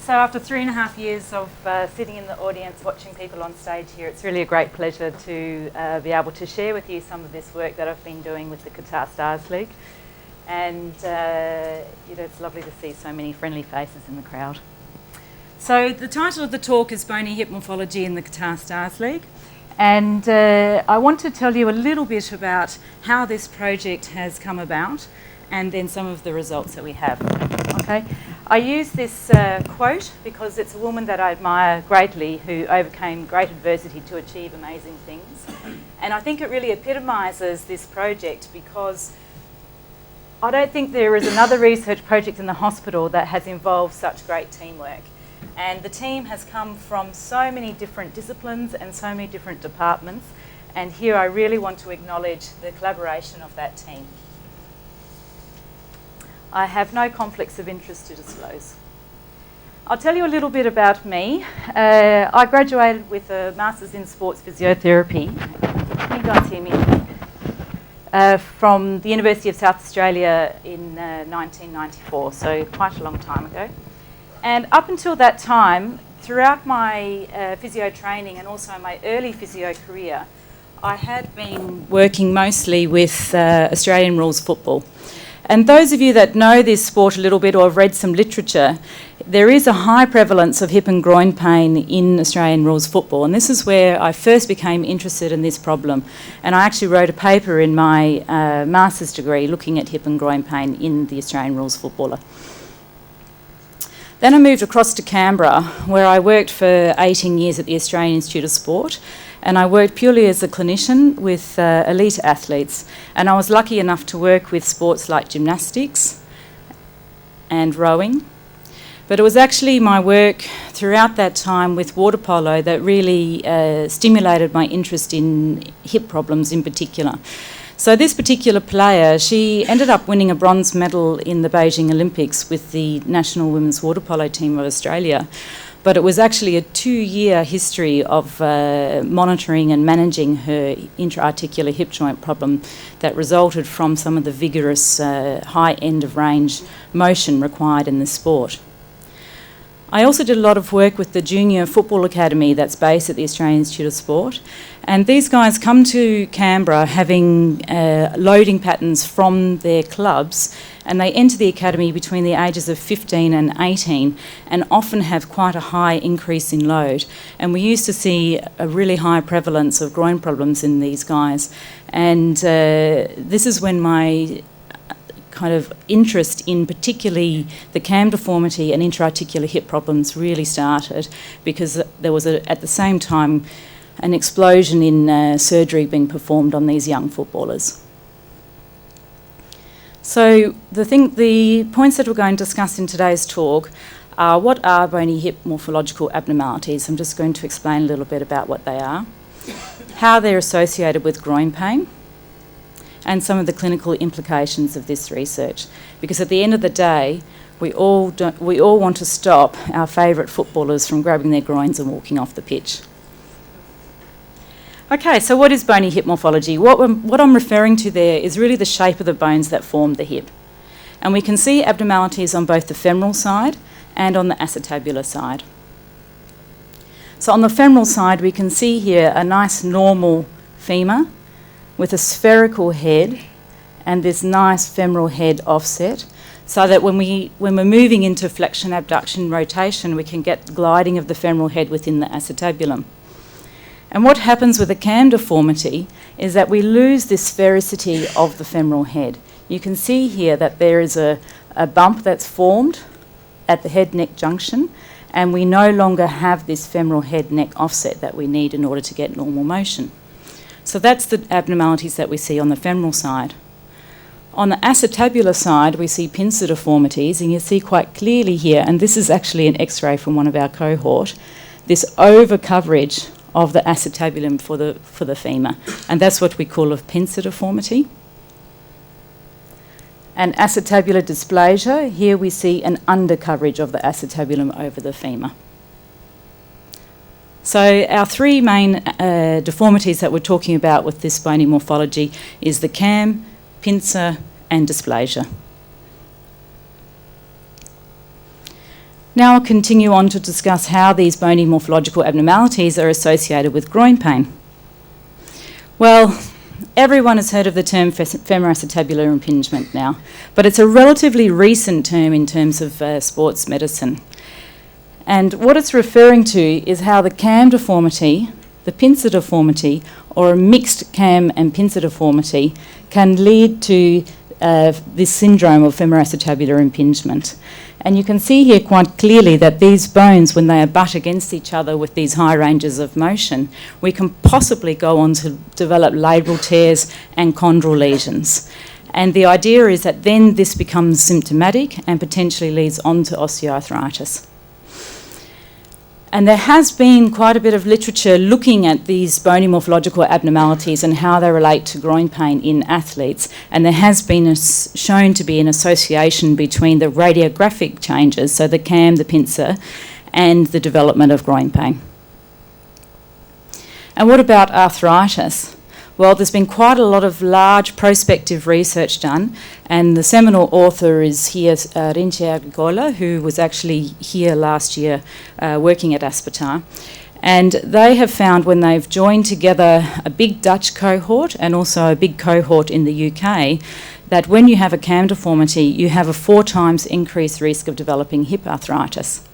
So after 3.5 years of sitting in the audience watching people on stage here, it's really a great pleasure to be able to share with you some of this work that I've been doing with the Qatar Stars League. And it's lovely to see so many friendly faces in the crowd. So the title of the talk is Bony Hip Morphology in the Qatar Stars League. And I want to tell you a little bit about how this project has come about and then some of the results that we have. Okay. I use this quote because it's a woman that I admire greatly who overcame great adversity to achieve amazing things. And I think it really epitomises this project because I don't think there is another research project in the hospital that has involved such great teamwork. And the team has come from so many different disciplines and so many different departments. And here I really want to acknowledge the collaboration of that team. I have no conflicts of interest to disclose. I'll tell you a little bit about me. I graduated with a Master's in Sports Physiotherapy. Can you guys hear me? From the University of South Australia in 1994, so quite a long time ago. And up until that time, throughout my physio training and also my early physio career, I had been working mostly with Australian rules football. And those of you that know this sport a little bit or have read some literature, there is a high prevalence of hip and groin pain in Australian rules football. And this is where I first became interested in this problem. And I actually wrote a paper in my master's degree looking at hip and groin pain in the Australian rules footballer. Then I moved across to Canberra, where I worked for 18 years at the Australian Institute of Sport. And I worked purely as a clinician with elite athletes. And I was lucky enough to work with sports like gymnastics and rowing. But it was actually my work throughout that time with water polo that really stimulated my interest in hip problems in particular. So this particular player, she ended up winning a bronze medal in the Beijing Olympics with the national women's water polo team of Australia. But it was actually a 2-year history of monitoring and managing her intra-articular hip joint problem that resulted from some of the vigorous high end of range motion required in this sport. I also did a lot of work with the Junior Football Academy that's based at the Australian Institute of Sport. And these guys come to Canberra having loading patterns from their clubs, and they enter the academy between the ages of 15 and 18 and often have quite a high increase in load. And we used to see a really high prevalence of groin problems in these guys. And this is when my kind of interest in particularly the cam deformity and intra-articular hip problems really started, because there was at the same time an explosion in surgery being performed on these young footballers. So the points that we're going to discuss in today's talk are what are bony hip morphological abnormalities. I'm just going to explain a little bit about what they are, how they're associated with groin pain, and some of the clinical implications of this research. Because at the end of the day, we all want to stop our favourite footballers from grabbing their groins and walking off the pitch. Okay, so what is bony hip morphology? What I'm referring to there is really the shape of the bones that form the hip. And we can see abnormalities on both the femoral side and on the acetabular side. So on the femoral side, we can see here a nice normal femur with a spherical head and this nice femoral head offset, so that when we're moving into flexion, abduction, rotation, we can get gliding of the femoral head within the acetabulum. And what happens with a cam deformity is that we lose this sphericity of the femoral head. You can see here that there is a bump that's formed at the head-neck junction, and we no longer have this femoral head-neck offset that we need in order to get normal motion. So that's the abnormalities that we see on the femoral side. On the acetabular side, we see pincer deformities, and you see quite clearly here, and this is actually an X-ray from one of our cohort, this over-coverage of the acetabulum for the femur, and that's what we call a pincer deformity. And acetabular dysplasia, here we see an undercoverage of the acetabulum over the femur. So our three main deformities that we're talking about with this bony morphology is the cam, pincer and dysplasia. Now I'll continue on to discuss how these bony morphological abnormalities are associated with groin pain. Well, everyone has heard of the term femoroacetabular impingement now, but it's a relatively recent term in terms of sports medicine. And what it's referring to is how the cam deformity, the pincer deformity, or a mixed cam and pincer deformity can lead to this syndrome of femoroacetabular impingement. And you can see here quite clearly that these bones, when they butt against each other with these high ranges of motion, we can possibly go on to develop labral tears and chondral lesions. And the idea is that then this becomes symptomatic and potentially leads on to osteoarthritis. And there has been quite a bit of literature looking at these bony morphological abnormalities and how they relate to groin pain in athletes. And there has been shown to be an association between the radiographic changes, so the cam, the pincer, and the development of groin pain. And what about arthritis? Well, there's been quite a lot of large prospective research done, and the seminal author is here, Andrea, who was actually here last year working at Aspetar. And they have found, when they've joined together a big Dutch cohort and also a big cohort in the UK, that when you have a cam deformity, you have a 4 times increased risk of developing hip arthritis.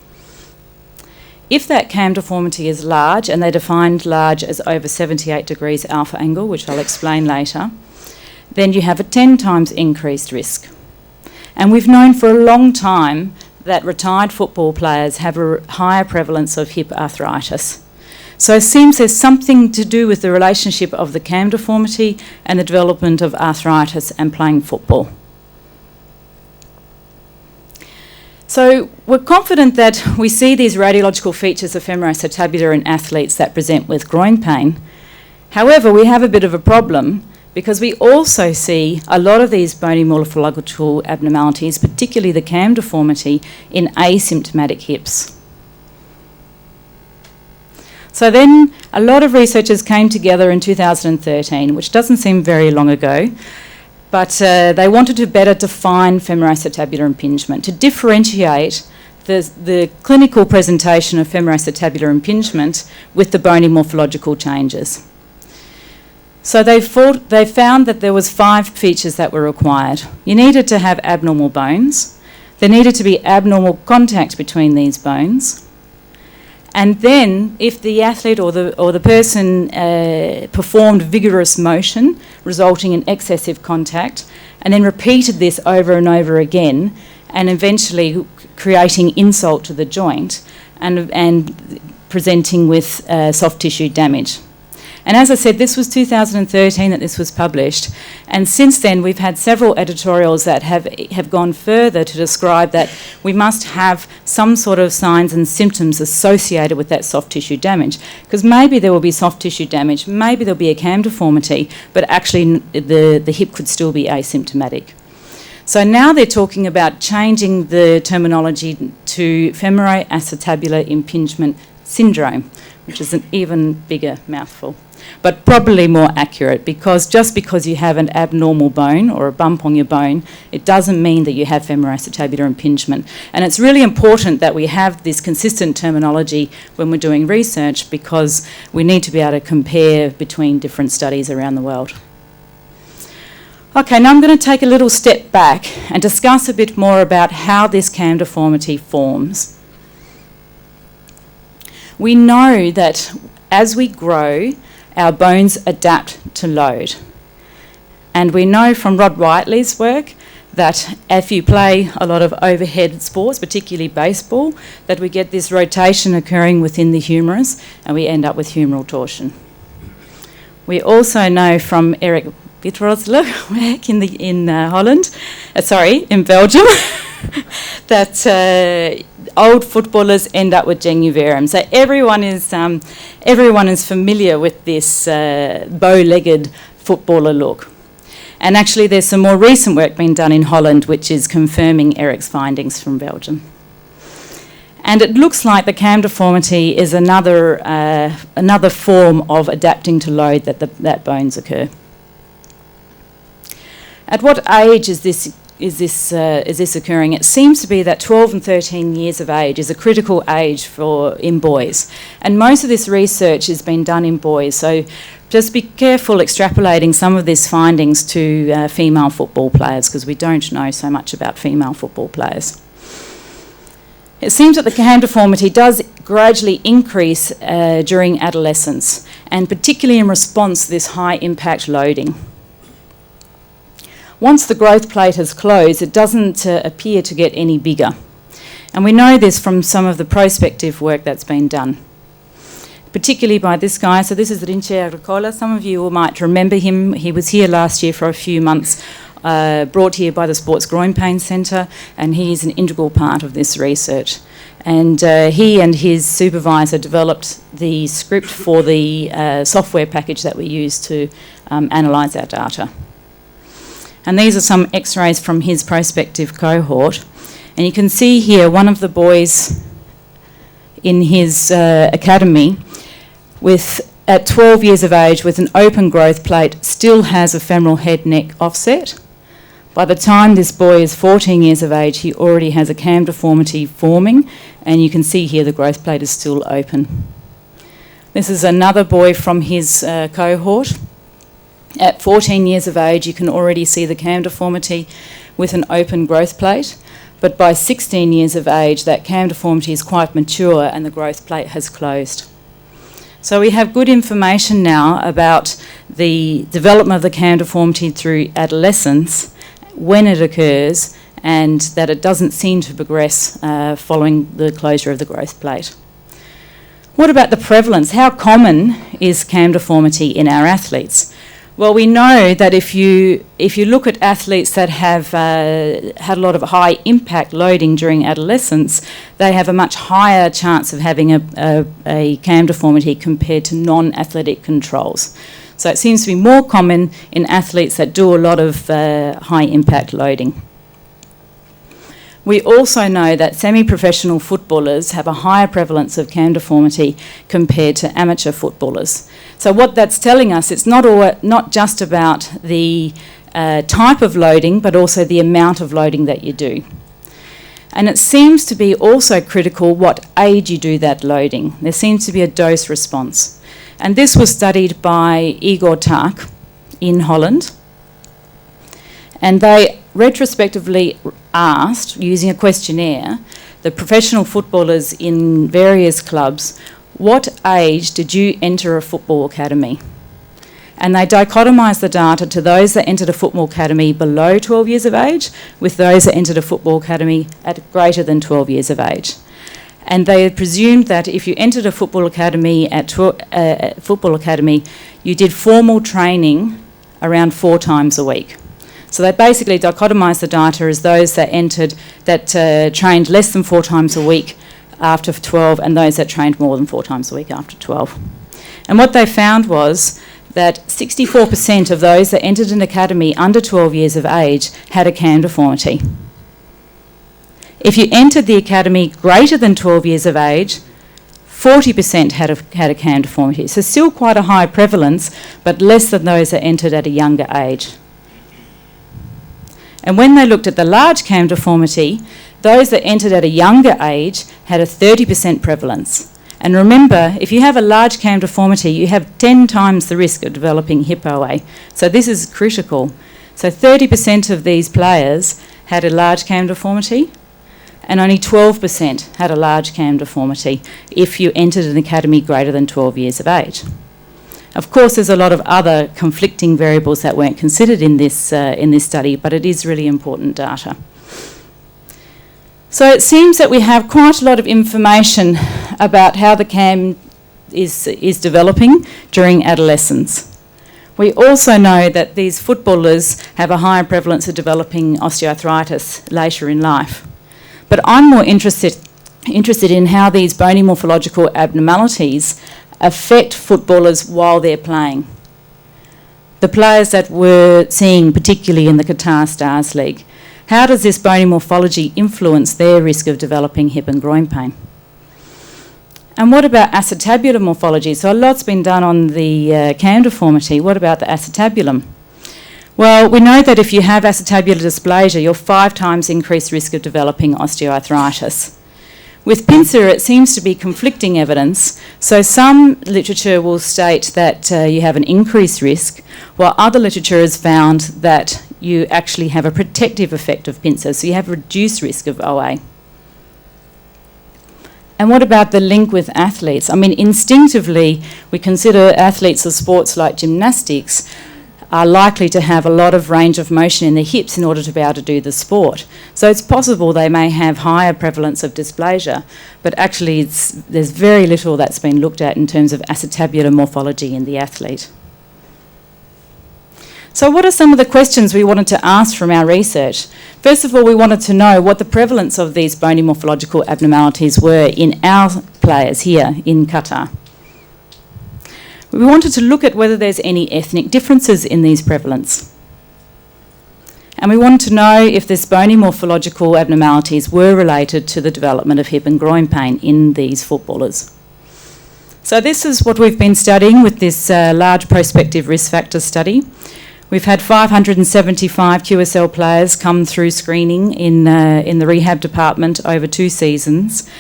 If that cam deformity is large, and they defined large as over 78 degrees alpha angle, which I'll explain later, then you have a 10 times increased risk. And we've known for a long time that retired football players have a higher prevalence of hip arthritis. So it seems there's something to do with the relationship of the cam deformity and the development of arthritis and playing football. So we're confident that we see these radiological features of femoroacetabular in athletes that present with groin pain. However, we have a bit of a problem because we also see a lot of these bony morphological abnormalities, particularly the cam deformity, in asymptomatic hips. So then a lot of researchers came together in 2013, which doesn't seem very long ago, but they wanted to better define femoroacetabular impingement, to differentiate the clinical presentation of femoroacetabular impingement with the bony morphological changes. So they found that there was 5 features that were required. You needed to have abnormal bones. There needed to be abnormal contact between these bones. And then, if the athlete or the person performed vigorous motion, resulting in excessive contact, and then repeated this over and over again, and eventually creating insult to the joint and presenting with soft tissue damage. And as I said, this was 2013 that this was published, and since then we've had several editorials that have gone further to describe that we must have some sort of signs and symptoms associated with that soft tissue damage, because maybe there will be soft tissue damage, maybe there'll be a cam deformity, but actually the hip could still be asymptomatic. So now they're talking about changing the terminology to femoroacetabular impingement syndrome, which is an even bigger mouthful, but probably more accurate, because just because you have an abnormal bone or a bump on your bone, it doesn't mean that you have femoroacetabular impingement. And it's really important that we have this consistent terminology when we're doing research, because we need to be able to compare between different studies around the world. Okay, now I'm going to take a little step back and discuss a bit more about how this cam deformity forms. We know that as we grow, our bones adapt to load. And we know from Rod Whiteley's work that if you play a lot of overhead sports, particularly baseball, that we get this rotation occurring within the humerus and we end up with humeral torsion. We also know from Eric Witrosler work in Holland, in Belgium, that old footballers end up with geniverum. So everyone is familiar with this bow-legged footballer look. And actually there's some more recent work being done in Holland which is confirming Eric's findings from Belgium. And it looks like the cam deformity is another form of adapting to load that bones occur. At what age is this is this occurring? It seems to be that 12 and 13 years of age is a critical age in boys. And most of this research has been done in boys. So just be careful extrapolating some of these findings to female football players, because we don't know so much about female football players. It seems that the hand deformity does gradually increase during adolescence, and particularly in response to this high impact loading. Once the growth plate has closed, it doesn't appear to get any bigger. And we know this from some of the prospective work that's been done, particularly by this guy. So this is Andrea Mosler. Some of you might remember him. He was here last year for a few months, brought here by the Sports Groin Pain Centre, and he is an integral part of this research. And he and his supervisor developed the script for the software package that we use to analyse our data. And these are some x-rays from his prospective cohort. And you can see here one of the boys in his academy at 12 years of age with an open growth plate still has a femoral head-neck offset. By the time this boy is 14 years of age, he already has a cam deformity forming, and you can see here the growth plate is still open. This is another boy from his cohort. At 14 years of age, you can already see the cam deformity with an open growth plate, but by 16 years of age, that cam deformity is quite mature and the growth plate has closed. So we have good information now about the development of the cam deformity through adolescence, when it occurs, and that it doesn't seem to progress following the closure of the growth plate. What about the prevalence? How common is cam deformity in our athletes? Well, we know that if you look at athletes that have had a lot of high impact loading during adolescence, they have a much higher chance of having a cam deformity compared to non-athletic controls. So it seems to be more common in athletes that do a lot of high impact loading. We also know that semi-professional footballers have a higher prevalence of cam deformity compared to amateur footballers. So what that's telling us, it's not just about the type of loading, but also the amount of loading that you do. And it seems to be also critical what age you do that loading. There seems to be a dose response. And this was studied by Igor Tak in Holland. And they retrospectively asked, using a questionnaire, the professional footballers in various clubs, what age did you enter a football academy? And they dichotomised the data to those that entered a football academy below 12 years of age with those that entered a football academy at greater than 12 years of age. And they presumed that if you entered a football academy you did formal training around 4 times a week. So they basically dichotomised the data as those that trained less than 4 times a week after 12 and those that trained more than 4 times a week after 12. And what they found was that 64% of those that entered an academy under 12 years of age had a cam deformity. If you entered the academy greater than 12 years of age, 40% had a cam deformity. So still quite a high prevalence, but less than those that entered at a younger age. And when they looked at the large cam deformity, those that entered at a younger age had a 30% prevalence. And remember, if you have a large cam deformity, you have 10 times the risk of developing hip OA. So this is critical. So 30% of these players had a large cam deformity, and only 12% had a large cam deformity if you entered an academy greater than 12 years of age. Of course, there's a lot of other conflicting variables that weren't considered in this study, but it is really important data. So it seems that we have quite a lot of information about how the cam is developing during adolescence. We also know that these footballers have a higher prevalence of developing osteoarthritis later in life. But I'm more interested in how these bony morphological abnormalities affect footballers while they're playing. The players that we're seeing, particularly in the Qatar Stars League, how does this bony morphology influence their risk of developing hip and groin pain? And what about acetabular morphology? So a lot's been done on the cam deformity. What about the acetabulum? Well, we know that if you have acetabular dysplasia, you're 5 times increased risk of developing osteoarthritis. With pincer, it seems to be conflicting evidence. So some literature will state that you have an increased risk, while other literature has found that you actually have a protective effect of pincer, so you have reduced risk of OA. And what about the link with athletes? I mean, instinctively, we consider athletes of sports like gymnastics are likely to have a lot of range of motion in the hips in order to be able to do the sport. So it's possible they may have higher prevalence of dysplasia, but actually there's very little that's been looked at in terms of acetabular morphology in the athlete. So what are some of the questions we wanted to ask from our research? First of all, we wanted to know what the prevalence of these bony morphological abnormalities were in our players here in Qatar. We wanted to look at whether there's any ethnic differences in these prevalence. And we wanted to know if this bony morphological abnormalities were related to the development of hip and groin pain in these footballers. So this is what we've been studying with this large prospective risk factor study. We've had 575 QSL players come through screening in the rehab department over 2 seasons.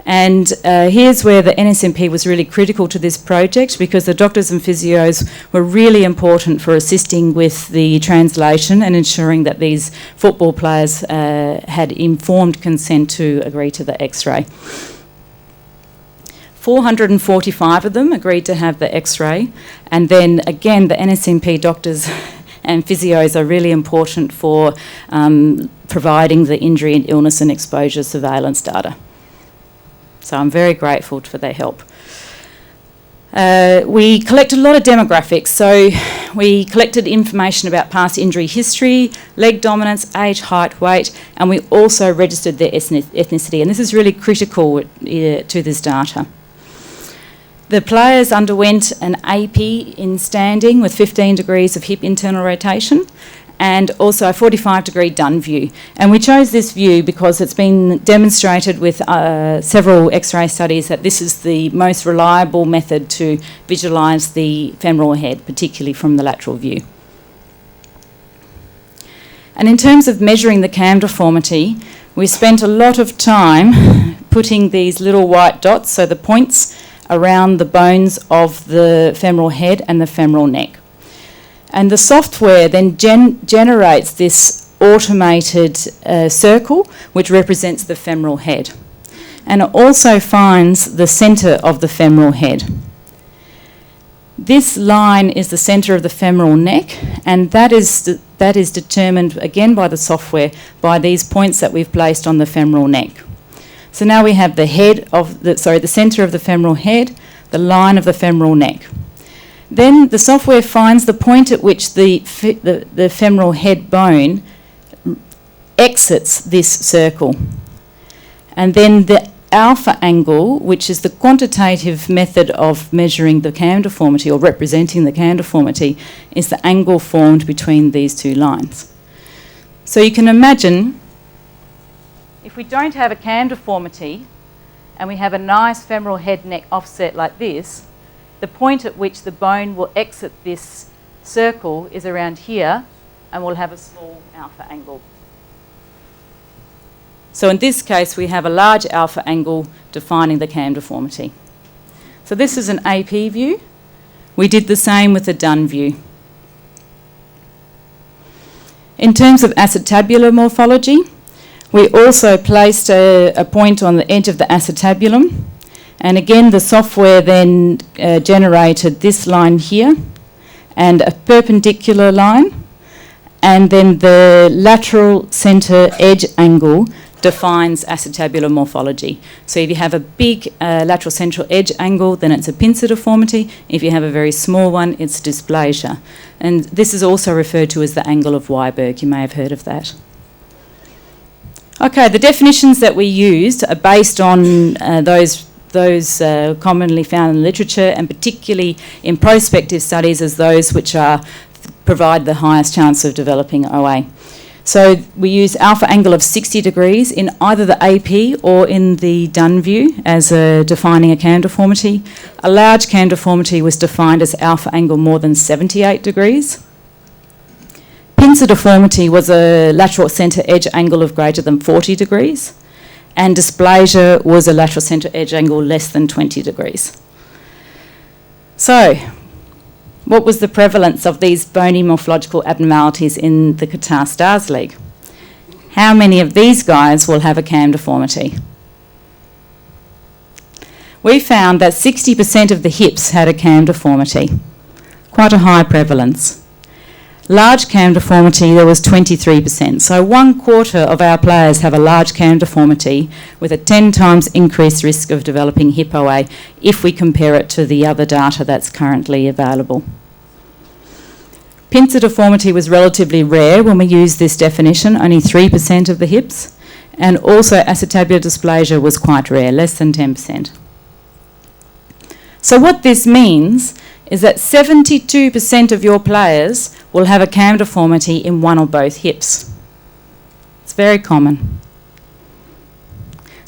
And here's where the NSMP was really critical to this project, because the doctors and physios were really important for assisting with the translation and ensuring that these football players had informed consent to agree to the X-ray. 445 of them agreed to have the X-ray, and then again the NSMP doctors and physios are really important for providing the injury and illness and exposure surveillance data. So I'm very grateful for their help. We collected a lot of demographics. So we collected information about past injury history, leg dominance, age, height, weight, and we also registered their ethnicity. And this is really critical to this data. The players underwent an AP in standing with 15 degrees of hip internal rotation, and also a 45-degree done view. And we chose this view because it's been demonstrated with several X-ray studies that this is the most reliable method to visualise the femoral head, particularly from the lateral view. And in terms of measuring the cam deformity, we spent a lot of time putting these little white dots, so the points, around the bones of the femoral head and the femoral neck. And the software then generates this automated circle which represents the femoral head. And it also finds the centre of the femoral head. This line is the centre of the femoral neck, and that is determined again by the software by these points that we've placed on the femoral neck. So now we have the centre of the femoral head, the line of the femoral neck. Then the software finds the point at which the femoral head bone exits this circle. And then the alpha angle, which is the quantitative method of measuring the cam deformity or representing the cam deformity, is the angle formed between these two lines. So you can imagine if we don't have a cam deformity and we have a nice femoral head neck offset like this, the point at which the bone will exit this circle is around here, and we'll have a small alpha angle. So in this case, we have a large alpha angle defining the cam deformity. So this is an AP view. We did the same with the done view. In terms of acetabular morphology, we also placed a point on the edge of the acetabulum. And again, the software then generated this line here and a perpendicular line, and then the lateral centre edge angle defines acetabular morphology. So if you have a big lateral central edge angle, then it's a pincer deformity. If you have a very small one, it's dysplasia. And this is also referred to as the angle of Weiberg. You may have heard of that. Okay, the definitions that we used are based on those commonly found in the literature, and particularly in prospective studies as those which provide the highest chance of developing OA. So we use alpha angle of 60 degrees in either the AP or in the done view as defining a cam deformity. A large cam deformity was defined as alpha angle more than 78 degrees. pincer deformity was a lateral centre edge angle of greater than 40 degrees, and dysplasia was a lateral centre edge angle less than 20 degrees. So, what was the prevalence of these bony morphological abnormalities in the Qatar Stars League? How many of these guys will have a cam deformity? We found that 60% of the hips had a cam deformity, quite a high prevalence. Large cam deformity, there was 23%. So 1/4 of our players have a large cam deformity with a 10 times increased risk of developing hip OA if we compare it to the other data that's currently available. Pincer deformity was relatively rare when we used this definition, only 3% of the hips, and also acetabular dysplasia was quite rare, less than 10%. So what this means is that 72% of your players will have a cam deformity in one or both hips. It's very common.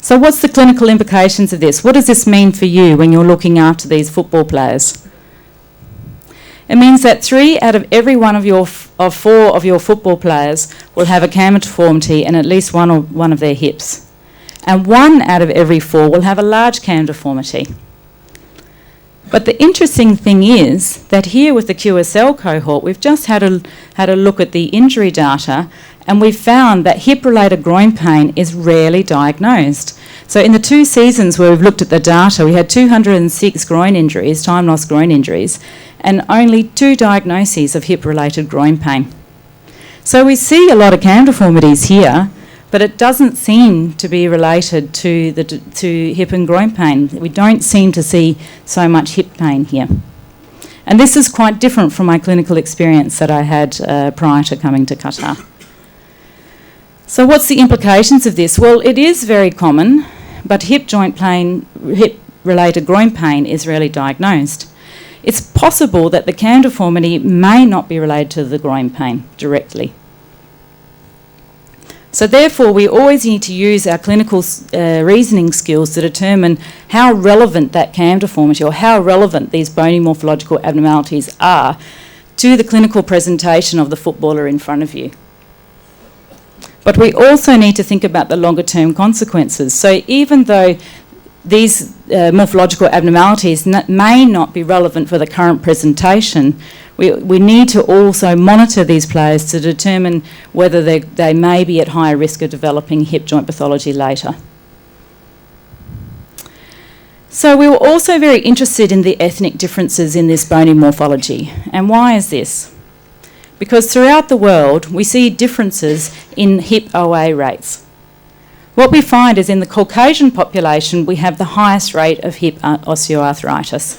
So what's the clinical implications of this? What does this mean for you when you're looking after these football players? It means that 3 out of every one of 4 of your football players will have a cam deformity in at least one of their hips. And 1 out of every 4 will have a large cam deformity. But the interesting thing is that here with the QSL cohort, we've just had a look at the injury data, and we've found that hip-related groin pain is rarely diagnosed. So in the 2 seasons where we've looked at the data, we had 206 groin injuries, time-loss groin injuries, and only 2 diagnoses of hip-related groin pain. So we see a lot of cam deformities here, but it doesn't seem to be related to hip and groin pain. We don't seem to see so much hip pain here. And this is quite different from my clinical experience that I had prior to coming to Qatar. So what's the implications of this? Well, it is very common, but hip-related groin pain is rarely diagnosed. It's possible that the cam deformity may not be related to the groin pain directly. So therefore, we always need to use our clinical reasoning skills to determine how relevant that cam deformity or how relevant these bony morphological abnormalities are to the clinical presentation of the footballer in front of you. But we also need to think about the longer term consequences. So even though these morphological abnormalities may not be relevant for the current presentation, we need to also monitor these players to determine whether they may be at higher risk of developing hip joint pathology later. So we were also very interested in the ethnic differences in this bony morphology. And why is this? Because throughout the world, we see differences in hip OA rates. What we find is in the Caucasian population, we have the highest rate of hip osteoarthritis.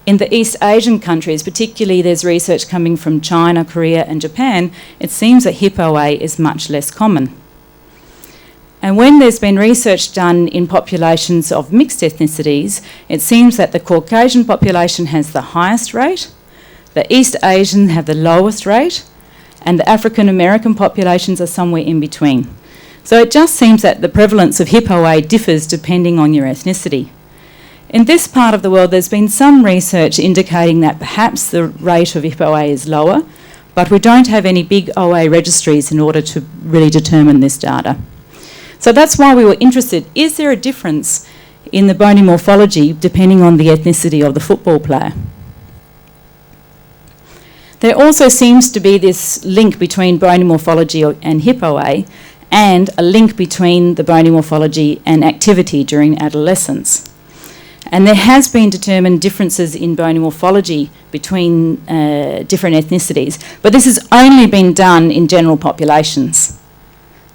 In the East Asian countries, particularly there's research coming from China, Korea and Japan, it seems that hip OA is much less common. And when there's been research done in populations of mixed ethnicities, it seems that the Caucasian population has the highest rate, the East Asian have the lowest rate, and the African American populations are somewhere in between. So it just seems that the prevalence of hip OA differs depending on your ethnicity. In this part of the world, there's been some research indicating that perhaps the rate of hip OA is lower, but we don't have any big OA registries in order to really determine this data. So that's why we were interested. Is there a difference in the bony morphology depending on the ethnicity of the football player? There also seems to be this link between bony morphology and hip OA, and a link between the bony morphology and activity during adolescence. And there has been determined differences in bony morphology between different ethnicities, but this has only been done in general populations,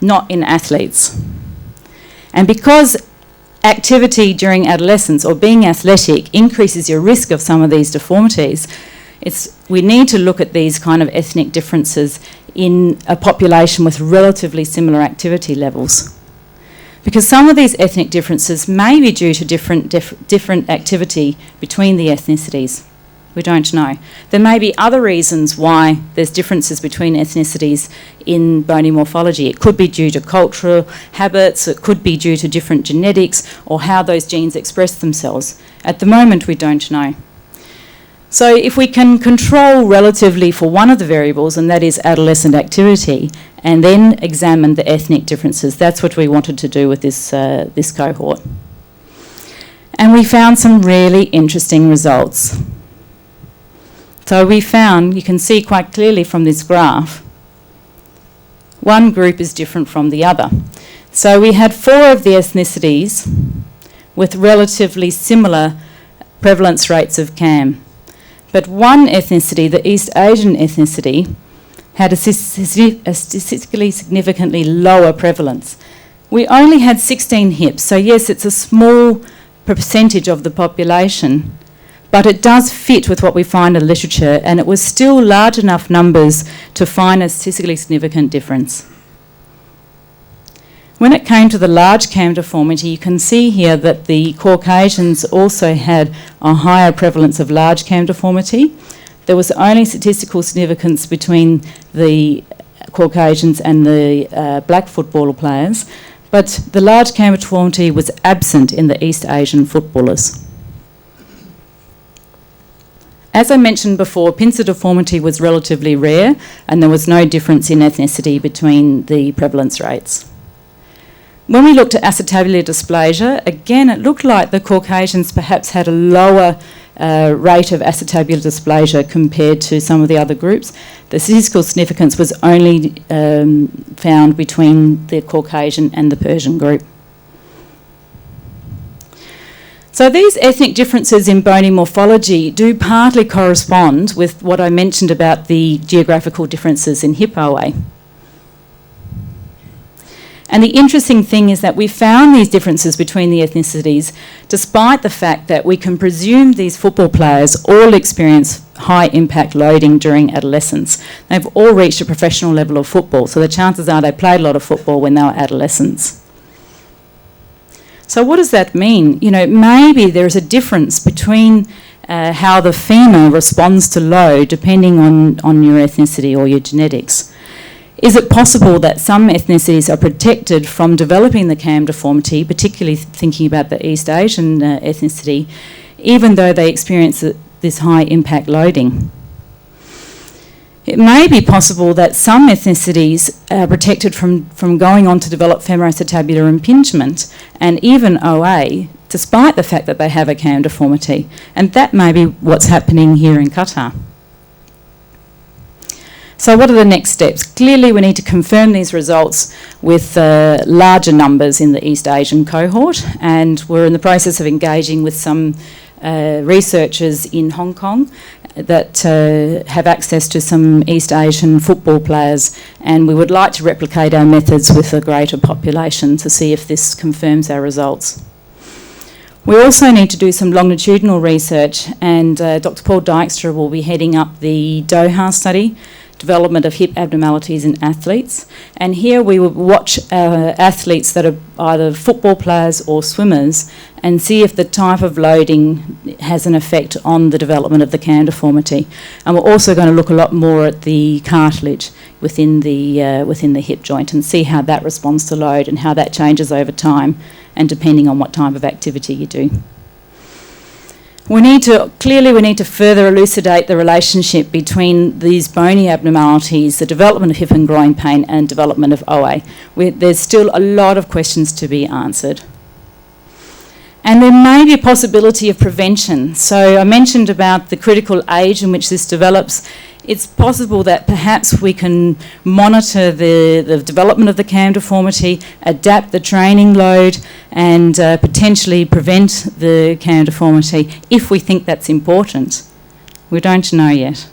not in athletes. And because activity during adolescence or being athletic increases your risk of some of these deformities, we need to look at these kind of ethnic differences in a population with relatively similar activity levels. Because some of these ethnic differences may be due to different activity between the ethnicities. We don't know. There may be other reasons why there's differences between ethnicities in bony morphology. It could be due to cultural habits, it could be due to different genetics or how those genes express themselves. At the moment, we don't know. So if we can control relatively for one of the variables, and that is adolescent activity, and then examine the ethnic differences, that's what we wanted to do with this cohort. And we found some really interesting results. So we found, you can see quite clearly from this graph, one group is different from the other. So we had 4 of the ethnicities with relatively similar prevalence rates of CAM. But one ethnicity, the East Asian ethnicity, had a statistically significantly lower prevalence. We only had 16 hips, so yes, it's a small percentage of the population, but it does fit with what we find in literature, and it was still large enough numbers to find a statistically significant difference. When it came to the large CAM deformity, you can see here that the Caucasians also had a higher prevalence of large CAM deformity. There was only statistical significance between the Caucasians and the black footballer players, but the large CAM deformity was absent in the East Asian footballers. As I mentioned before, pincer deformity was relatively rare, and there was no difference in ethnicity between the prevalence rates. When we looked at acetabular dysplasia, again, it looked like the Caucasians perhaps had a lower rate of acetabular dysplasia compared to some of the other groups. The statistical significance was only found between the Caucasian and the Persian group. So these ethnic differences in bony morphology do partly correspond with what I mentioned about the geographical differences in hip OA. And the interesting thing is that we found these differences between the ethnicities despite the fact that we can presume these football players all experience high impact loading during adolescence. They've all reached a professional level of football, so the chances are they played a lot of football when they were adolescents. So what does that mean? You know, maybe there is a difference between how the femur responds to load depending on your ethnicity or your genetics. Is it possible that some ethnicities are protected from developing the CAM deformity, particularly thinking about the East Asian ethnicity, even though they experience this high impact loading? It may be possible that some ethnicities are protected from going on to develop femoroacetabular impingement and even OA, despite the fact that they have a CAM deformity. And that may be what's happening here in Qatar. So what are the next steps? Clearly we need to confirm these results with larger numbers in the East Asian cohort, and we're in the process of engaging with some researchers in Hong Kong that have access to some East Asian football players, and we would like to replicate our methods with a greater population to see if this confirms our results. We also need to do some longitudinal research, and Dr. Paul Dykstra will be heading up the Doha study, development of hip abnormalities in athletes. And here we will watch athletes that are either football players or swimmers and see if the type of loading has an effect on the development of the CAM deformity. And we're also going to look a lot more at the cartilage within the hip joint and see how that responds to load and how that changes over time and depending on what type of activity you do. We need to further elucidate the relationship between these bony abnormalities, the development of hip and groin pain, and development of OA. There's still a lot of questions to be answered. And there may be a possibility of prevention. So I mentioned about the critical age in which this develops. It's possible that perhaps we can monitor the development of the CAM deformity, adapt the training load, and potentially prevent the CAM deformity if we think that's important. We don't know yet.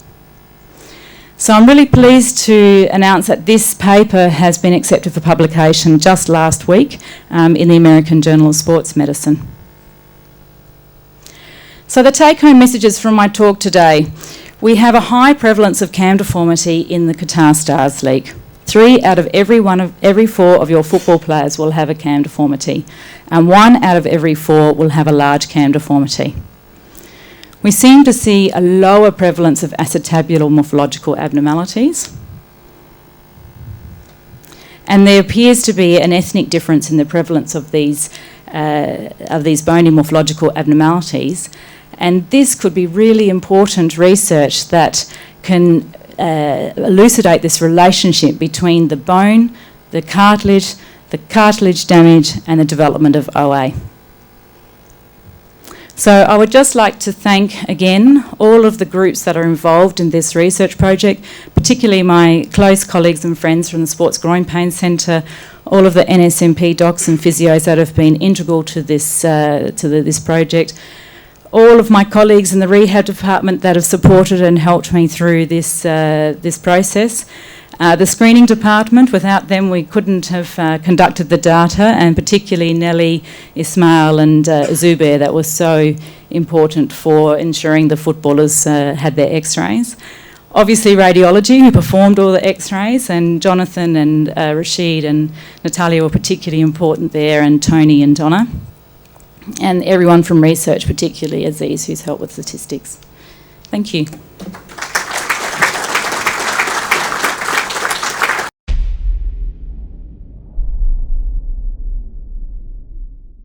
So I'm really pleased to announce that this paper has been accepted for publication just last week in the American Journal of Sports Medicine. So the take-home messages from my talk today. We have a high prevalence of CAM deformity in the Qatar Stars League. 3 out of every 4 of your football players will have a CAM deformity, and 1 out of every 4 will have a large CAM deformity. We seem to see a lower prevalence of acetabular morphological abnormalities, and there appears to be an ethnic difference in the prevalence of these bony morphological abnormalities. And this could be really important research that can elucidate this relationship between the bone, the cartilage damage, and the development of OA. So I would just like to thank again all of the groups that are involved in this research project, particularly my close colleagues and friends from the Sports Groin Pain Centre, all of the NSMP docs and physios that have been integral to this this project, all of my colleagues in the rehab department that have supported and helped me through this this process. The screening department, without them we couldn't have conducted the data, and particularly Nelly, Ismail and Zubair, that was so important for ensuring the footballers had their x-rays. Obviously radiology, who performed all the x-rays, and Jonathan and Rashid and Natalia were particularly important there, and Tony and Donna. And everyone from research, particularly Aziz, who's helped with statistics. Thank you.